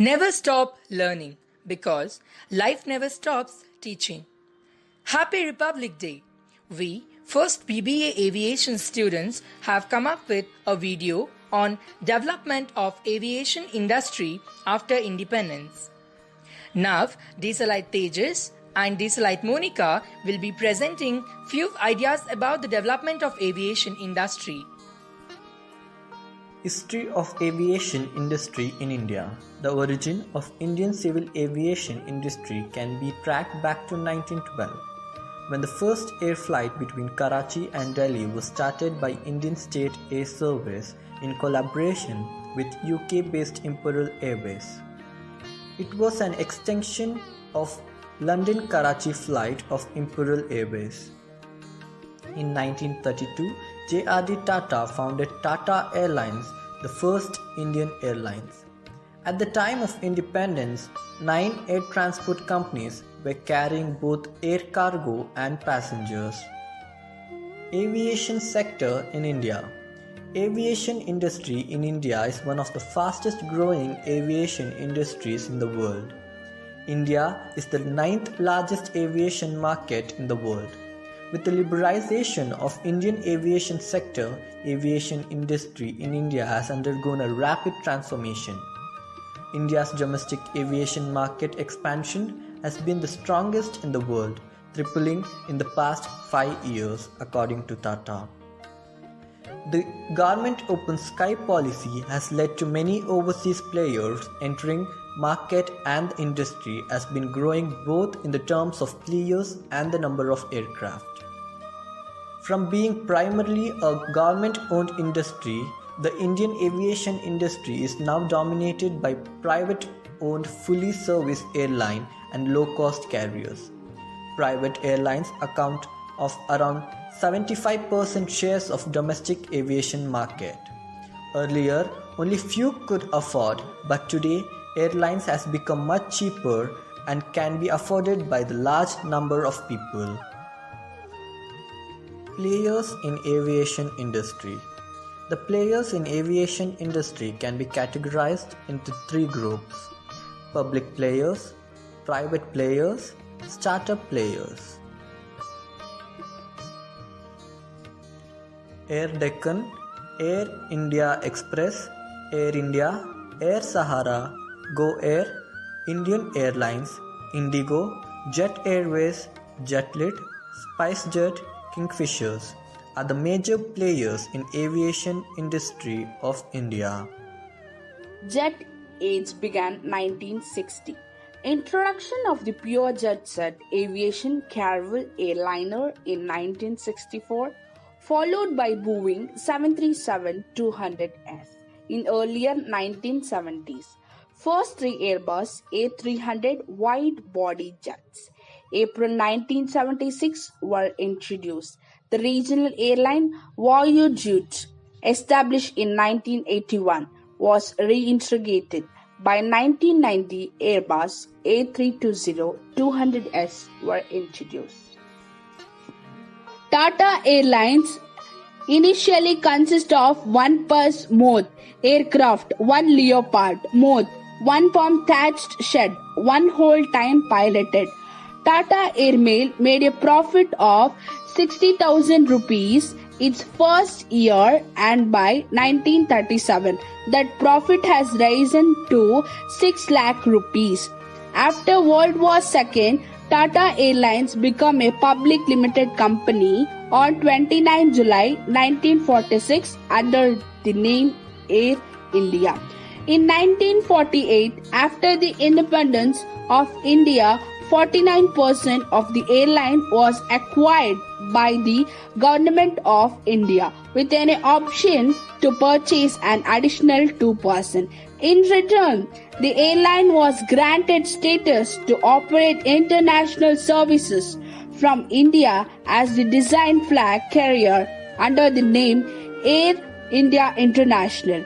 Never stop learning, because life never stops teaching. Happy Republic Day! We, first BBA Aviation students, have come up with a video on development of aviation industry after independence. Now, Desalite Tejas and Desalite Monica will be presenting few ideas about the development of aviation industry. History of aviation industry in India. The origin of Indian civil aviation industry can be tracked back to 1912, when the first air flight between Karachi and Delhi was started by Indian State Air Service in collaboration with UK-based Imperial Airways. It was an extension of London-Karachi flight of Imperial Airways. In 1932, J.R.D. Tata founded Tata Airlines, the first Indian airlines. At the time of independence, 9 air transport companies were carrying both air cargo and passengers. Aviation sector in India. Aviation industry in India is one of the fastest growing aviation industries in the world. India is the 9th largest aviation market in the world. With the liberalization of Indian aviation sector, aviation industry in India has undergone a rapid transformation. India's domestic aviation market expansion has been the strongest in the world, tripling in the past 5 years according to Tata. The government open sky policy has led to many overseas players entering market, and the industry has been growing both in the terms of players and the number of aircraft. From being primarily a government-owned industry, the Indian aviation industry is now dominated by private-owned fully serviced airline and low-cost carriers. Private airlines account of around 75% shares of domestic aviation market. Earlier, only few could afford, but today airlines has become much cheaper and can be afforded by the large number of people. Players in aviation industry. The players in aviation industry can be categorized into 3 groups: public players, private players, startup players. Air Deccan, Air India Express, Air India, Air Sahara, Go Air, Indian Airlines, Indigo, Jet Airways, Jetlit, SpiceJet, Kingfishers are the major players in aviation industry of India. Jet age began 1960. Introduction of the pure jet set aviation Carnival airliner in 1964, followed by Boeing 737-200S in earlier 1970s. First 3 Airbus A300 wide-body jets, April 1976, were introduced. The regional airline Voyager, established in 1981, was reintegrated. By 1990, Airbus A320-200S were introduced. Tata Airlines initially consist of 1 Pulse mode aircraft, 1 Leopard mode, 1 bomb-thatched shed, 1 whole-time piloted. Tata Airmail made a profit of 60,000 rupees its first year, and by 1937 that profit has risen to 6 lakh rupees. After World War II, Tata Airlines became a public limited company on 29 July 1946 under the name Air India. In 1948, after the independence of India, 49% of the airline was acquired by the Government of India with an option to purchase an additional 2%. In return, the airline was granted status to operate international services from India as the design flag carrier under the name Air India International.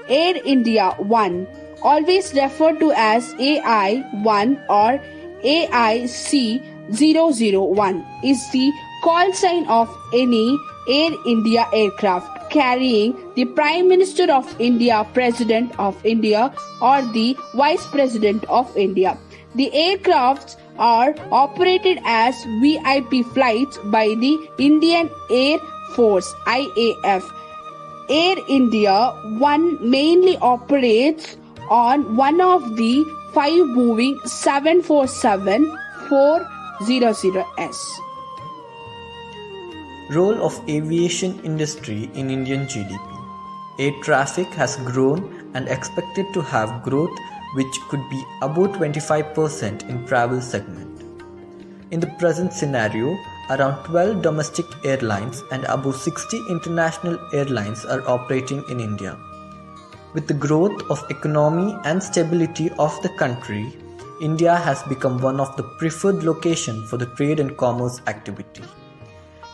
Air India 1, always referred to as AI-1 or AIC-001, is the call sign of any Air India aircraft carrying the Prime Minister of India, President of India, or the Vice President of India. The aircrafts are operated as VIP flights by the Indian Air Force (IAF). Air India 1 mainly operates on one of the 5 Boeing 747-400s. Role of aviation industry in Indian GDP. Air traffic has grown and expected to have growth which could be above 25% in travel segment. In the present scenario, around 12 domestic airlines and above 60 international airlines are operating in India. With the growth of economy and stability of the country, India has become one of the preferred locations for the trade and commerce activity.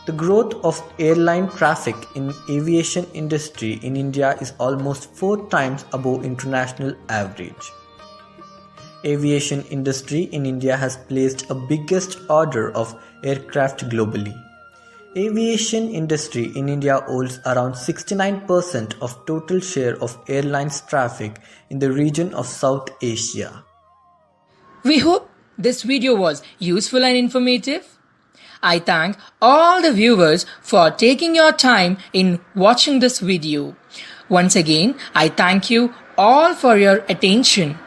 The growth of airline traffic in aviation industry in India is almost 4 times above international average. Aviation industry in India has placed a biggest order of aircraft globally. Aviation industry in India holds around 69% of total share of airlines traffic in the region of South Asia. We hope this video was useful and informative. I thank all the viewers for taking your time in watching this video. Once again, I thank you all for your attention.